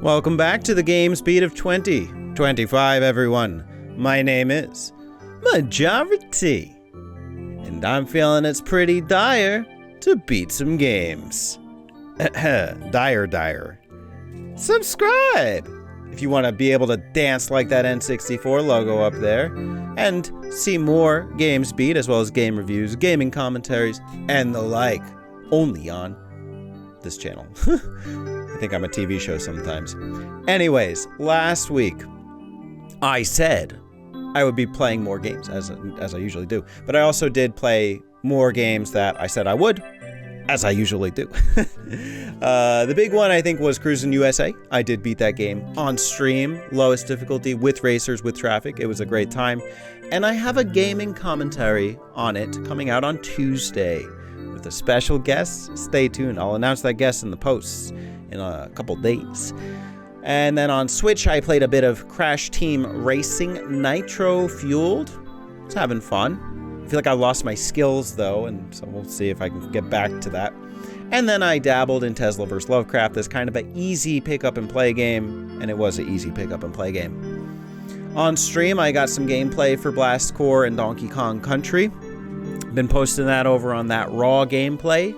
Welcome back to the game speed of 2025, everyone. My name is Majora T, and I'm feeling it's pretty dire to beat some games. dire. Subscribe if you want to be able to dance like that N64 logo up there, and see more games beat as well as game reviews, gaming commentaries, and the like, only on this channel. I think I'm a TV show sometimes. Anyways, last week I said I would be playing more games as I usually do, but I also did play more games that I said I would, as I usually do. The big one I think was Cruisin' USA. I did beat that game on stream, lowest difficulty, with racers, with traffic. It was a great time, and I have a gaming commentary on it coming out on Tuesday with a special guest. Stay tuned. I'll announce that guest in the posts in a couple days. And then on Switch, I played a bit of Crash Team Racing Nitro Fueled. I was having fun. I feel like I lost my skills though, and so we'll see if I can get back to that. And then I dabbled in Tesla vs. Lovecraft, this kind of an easy pick up and play game, and it was an easy pick up and play game. On stream, I got some gameplay for Blast Corps and Donkey Kong Country. Been posting that over on that Raw gameplay.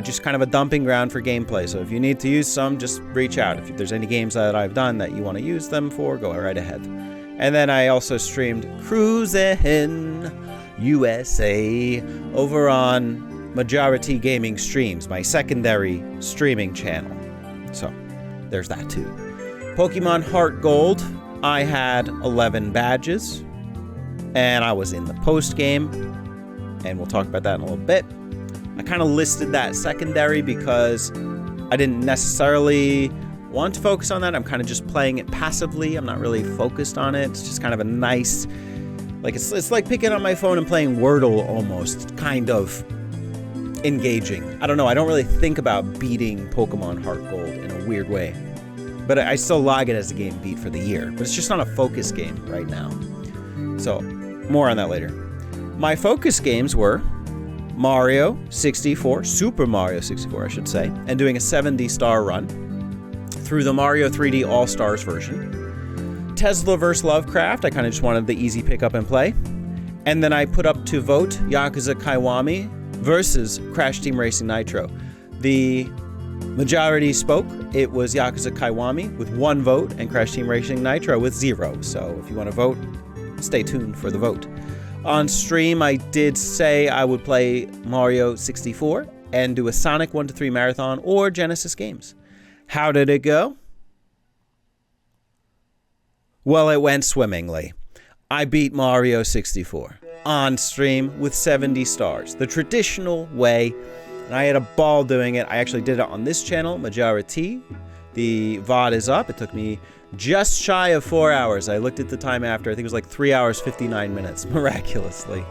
Just kind of a dumping ground for gameplay. So if you need to use some, just reach out. If there's any games that I've done that you want to use them for, go right ahead. And then I also streamed Cruisin' USA over on Majora T Gaming Streams, my secondary streaming channel. So there's that too. Pokemon Heart Gold, I had 11 badges, and I was in the post game, and we'll talk about that in a little bit. I kind of listed that secondary because I didn't necessarily want to focus on that. I'm kind of just playing it passively. I'm not really focused on it. It's just kind of a nice, like it's like picking up my phone and playing Wordle almost. It's kind of engaging. I don't know. I don't really think about beating Pokemon Heart Gold in a weird way. But I still log it as a game beat for the year. But it's just not a focus game right now. So more on that later. My focus games were Mario 64, Super Mario 64, I should say, and doing a 70-star run through the Mario 3D All-Stars version. Tesla vs. Lovecraft, I kind of just wanted the easy pick up and play. And then I put up to vote Yakuza Kiwami versus Crash Team Racing Nitro. The majority spoke. It was Yakuza Kiwami with 1 vote and Crash Team Racing Nitro with 0. So if you want to vote, stay tuned for the vote. On stream, I did say I would play Mario 64 and do a Sonic 1-3 marathon or Genesis games. How did it go? Well, it went swimmingly. I beat Mario 64 on stream with 70 stars, the traditional way, and I had a ball doing it. I actually did it on this channel, Majora T. The VOD is up. It took me just shy of 4 hours. I looked at the time after. I think it was like 3 hours, 59 minutes, miraculously.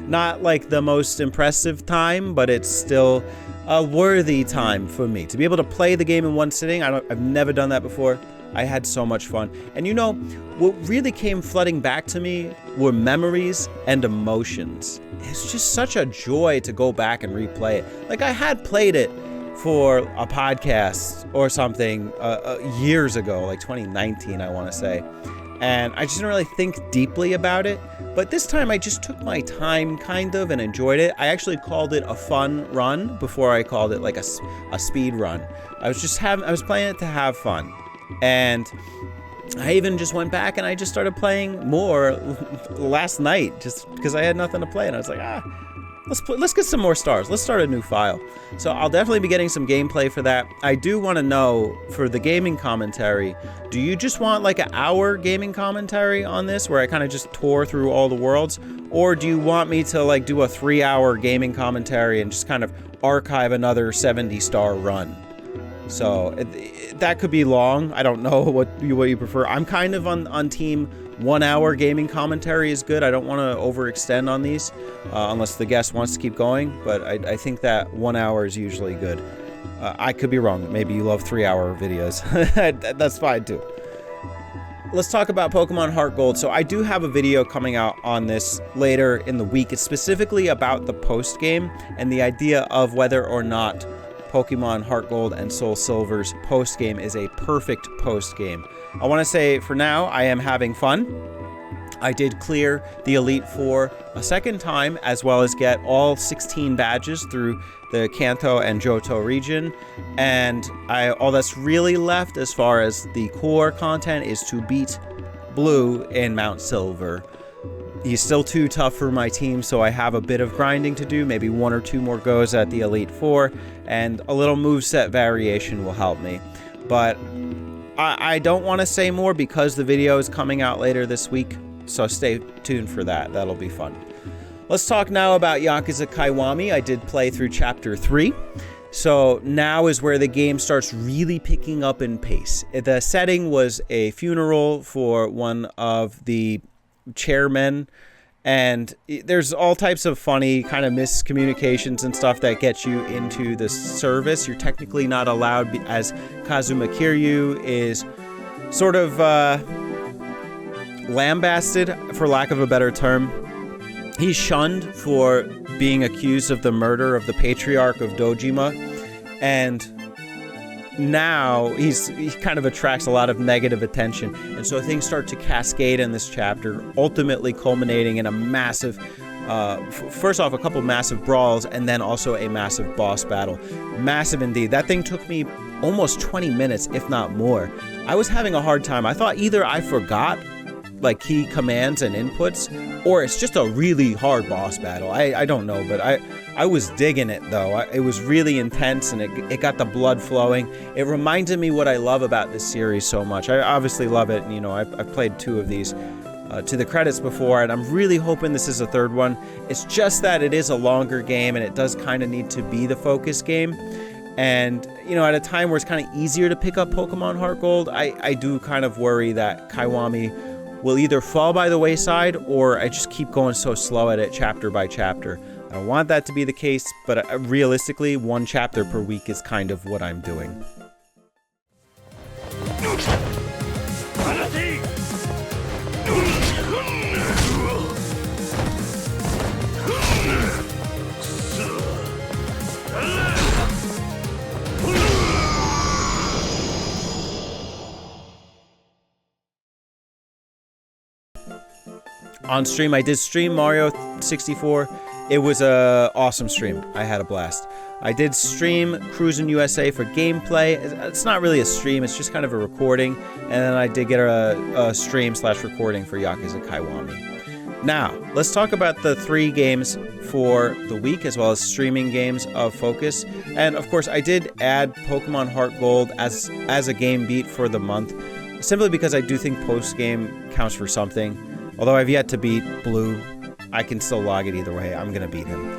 Not like the most impressive time, but it's still a worthy time for me. To be able to play the game in one sitting, I've never done that before. I had so much fun. And you know, what really came flooding back to me were memories and emotions. It's just such a joy to go back and replay it. Like, I had played it for a podcast or something years ago, like 2019, I want to say. And I just didn't really think deeply about it. But this time I just took my time kind of and enjoyed it. I actually called it a fun run before I called it like a speed run. I was playing it to have fun. And I even just went back and I just started playing more last night just because I had nothing to play. And I was like, let's get some more stars. Let's start a new file. So I'll definitely be getting some gameplay for that. I do want to know, for the gaming commentary, do you just want like an hour gaming commentary on this where I kind of just tore through all the worlds? Or do you want me to like do a 3-hour gaming commentary and just kind of archive another 70-star run? So that could be long. I don't know what you prefer. I'm kind of on team 1 hour gaming commentary is good. I don't want to overextend on these unless the guest wants to keep going, but I think that 1 hour is usually good. I could be wrong. Maybe you love 3-hour videos. That's fine too. Let's talk about Pokemon Heart Gold. So I do have a video coming out on this later in the week. It's specifically about the post game and the idea of whether or not Pokemon Heart Gold and Soul Silver's post-game is a perfect post-game. I want to say, for now, I am having fun. I did clear the Elite Four a second time, as well as get all 16 badges through the Kanto and Johto region. And all that's really left as far as the core content is to beat Blue in Mount Silver. He's still too tough for my team, so I have a bit of grinding to do, maybe 1 or 2 more goes at the Elite Four, and a little moveset variation will help me. But I don't want to say more because the video is coming out later this week. So stay tuned for that. That'll be fun. Let's talk now about Yakuza Kiwami. I did play through Chapter 3. So now is where the game starts really picking up in pace. The setting was a funeral for one of the chairmen. And there's all types of funny kind of miscommunications and stuff that get you into the service. You're technically not allowed, as Kazuma Kiryu is sort of lambasted, for lack of a better term. He's shunned for being accused of the murder of the patriarch of Dojima, and now he kind of attracts a lot of negative attention, and so things start to cascade in this chapter, ultimately culminating in a massive first off, a couple massive brawls, and then also a massive boss battle. Massive indeed. That thing took me almost 20 minutes, if not more. I was having a hard time. I thought either I forgot like key commands and inputs, or it's just a really hard boss battle. I don't know, but I was digging it though. It was really intense, and it got the blood flowing. It reminded me what I love about this series so much. I obviously love it, and I've played 2 of these to the credits before, and I'm really hoping this is a 3rd one. It's just that it is a longer game, and it does kind of need to be the focus game. And, at a time where it's kind of easier to pick up Pokemon Heart Gold, I do kind of worry that Kiwami will either fall by the wayside, or I just keep going so slow at it chapter by chapter. I don't want that to be the case, but realistically, 1 chapter per week is kind of what I'm doing. On stream, I did stream Mario 64. It was a awesome stream. I had a blast. I did stream Cruisin' USA for gameplay. It's not really a stream, it's just kind of a recording. And then I did get a stream/recording for Yakuza Kiwami. Now, let's talk about the 3 games for the week, as well as streaming games of focus. And of course, I did add Pokemon Heart Gold as a game beat for the month, simply because I do think post-game counts for something. Although I've yet to beat Blue, I can still log it either way. I'm going to beat him.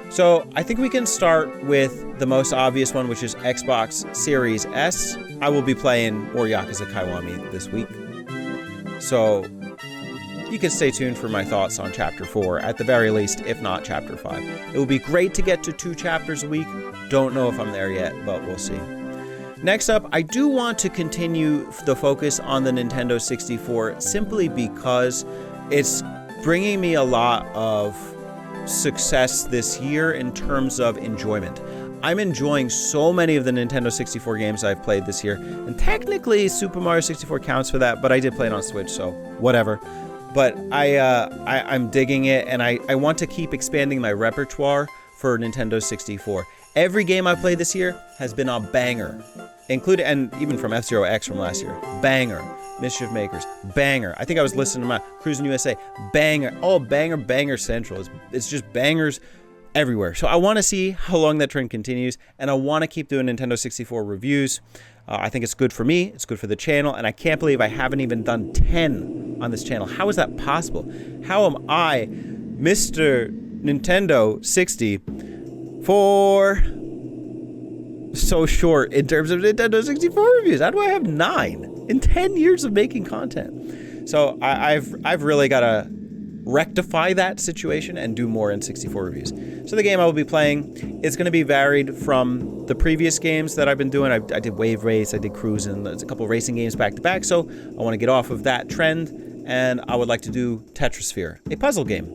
So I think we can start with the most obvious one, which is Xbox Series S. I will be playing more Yakuza Kiwami this week. So you can stay tuned for my thoughts on Chapter 4, at the very least, if not Chapter 5. It would be great to get to 2 chapters a week. Don't know if I'm there yet, but we'll see. Next up, I do want to continue the focus on the Nintendo 64 simply because it's bringing me a lot of success this year in terms of enjoyment. I'm enjoying so many of the Nintendo 64 games I've played this year, and technically Super Mario 64 counts for that, but I did play it on Switch, so whatever. But I'm digging it, and I want to keep expanding my repertoire for Nintendo 64. Every game I've played this year has been a banger, including, and even from F-Zero X from last year, banger. Mischief Makers, banger. I think I was listening to my Cruisin' USA, banger. Oh, banger central. It's just bangers everywhere. So I want to see how long that trend continues, and I want to keep doing Nintendo 64 reviews. I think it's good for me, it's good for the channel, and I can't believe I haven't even done 10 on this channel. How is that possible? How am I, Mr. Nintendo 60, for so short in terms of Nintendo 64 reviews? How do I have 9 in 10 years of making content? So I've really got to rectify that situation and do more N64 reviews. So the game I will be playing is going to be varied from the previous games that I've been doing. I did Wave Race, I did Cruisin', there's a couple racing games back to back, so I want to get off of that trend, and I would like to do Tetrasphere, a puzzle game.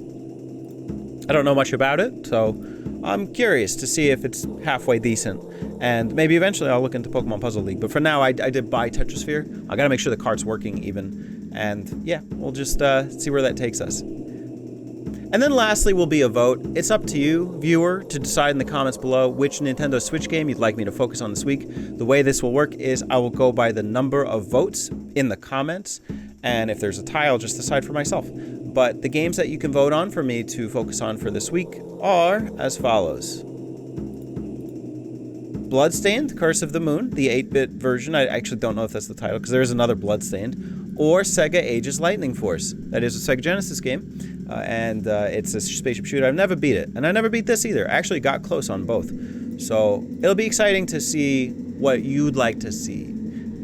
I don't know much about it, so I'm curious to see if it's halfway decent. And maybe eventually I'll look into Pokemon Puzzle League. But for now, I did buy Tetrasphere. I gotta make sure the cart's working even. And yeah, we'll just see where that takes us. And then lastly will be a vote. It's up to you, viewer, to decide in the comments below which Nintendo Switch game you'd like me to focus on this week. The way this will work is I will go by the number of votes in the comments, and if there's a tie, I'll just decide for myself. But the games that you can vote on for me to focus on for this week are as follows. Bloodstained, Curse of the Moon, the 8-bit version. I actually don't know if that's the title, because there is another Bloodstained. Or Sega Ages Lightning Force. That is a Sega Genesis game, and it's a spaceship shooter. I've never beat it, and I never beat this either. I actually got close on both. So it'll be exciting to see what you'd like to see.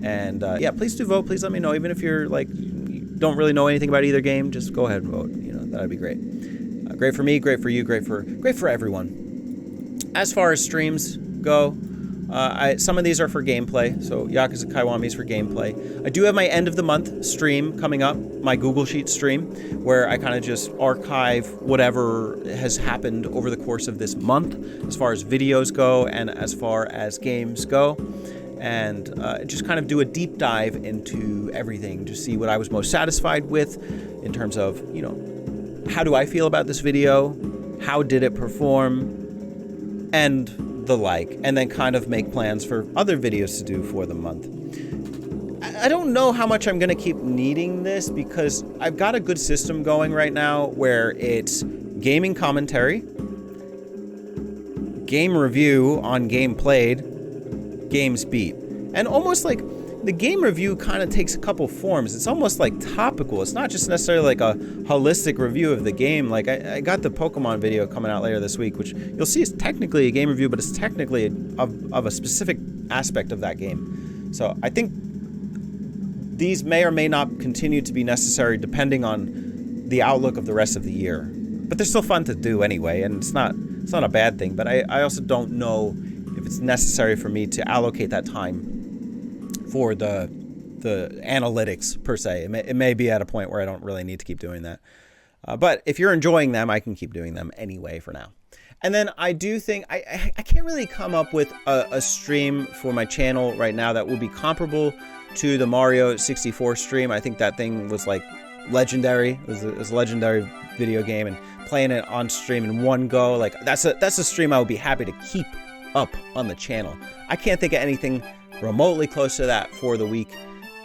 And yeah, please do vote. Please let me know, even if you're like, you don't really know anything about either game, just go ahead and vote. You know, that'd be great. Great for me, great for you, great for everyone. As far as streams go, some of these are for gameplay, so Yakuza Kiwami is for gameplay. I do have my end of the month stream coming up, my Google Sheet stream, where I kind of just archive whatever has happened over the course of this month, as far as videos go and as far as games go, and just kind of do a deep dive into everything, just see what I was most satisfied with in terms of, you know, how do I feel about this video, how did it perform, and the like, and then kind of make plans for other videos to do for the month. I don't know how much I'm going to keep needing this, because I've got a good system going right now where it's gaming commentary, game review on game played, games beat. And almost like the game review kind of takes a couple forms. It's almost like topical. It's not just necessarily like a holistic review of the game. Like I got the Pokemon video coming out later this week, which you'll see is technically a game review, but it's technically of a specific aspect of that game. So I think these may or may not continue to be necessary depending on the outlook of the rest of the year. But they're still fun to do anyway, and it's not a bad thing. But I also don't know if it's necessary for me to allocate that time for the analytics per se. It may be at a point where I don't really need to keep doing that. But if you're enjoying them, I can keep doing them anyway for now. And then I do think, I can't really come up with a stream for my channel right now that will be comparable to the Mario 64 stream. I think that thing was like legendary. It was a legendary video game, and playing it on stream in one go, like that's a stream I would be happy to keep up on the channel. I can't think of anything remotely close to that for the week,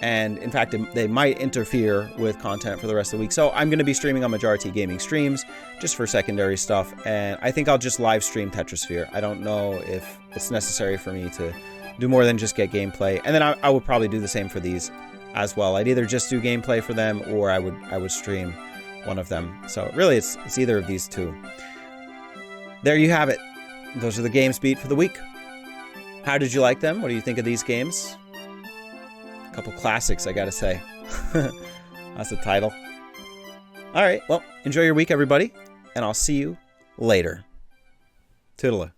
and in fact they might interfere with content for the rest of the week. So I'm going to be streaming on Majora T Gaming Streams just for secondary stuff, and I think I'll just live stream Tetrasphere. I don't know if it's necessary for me to do more than just get gameplay, and then I would probably do the same for these as well. I'd either just do gameplay for them, or I would stream one of them. So really it's either of these two. There you have it. Those are the games beat for the week. How did you like them? What do you think of these games? A couple classics, I gotta say. That's the title. Alright, well, enjoy your week, everybody, and I'll see you later. Toodaloo.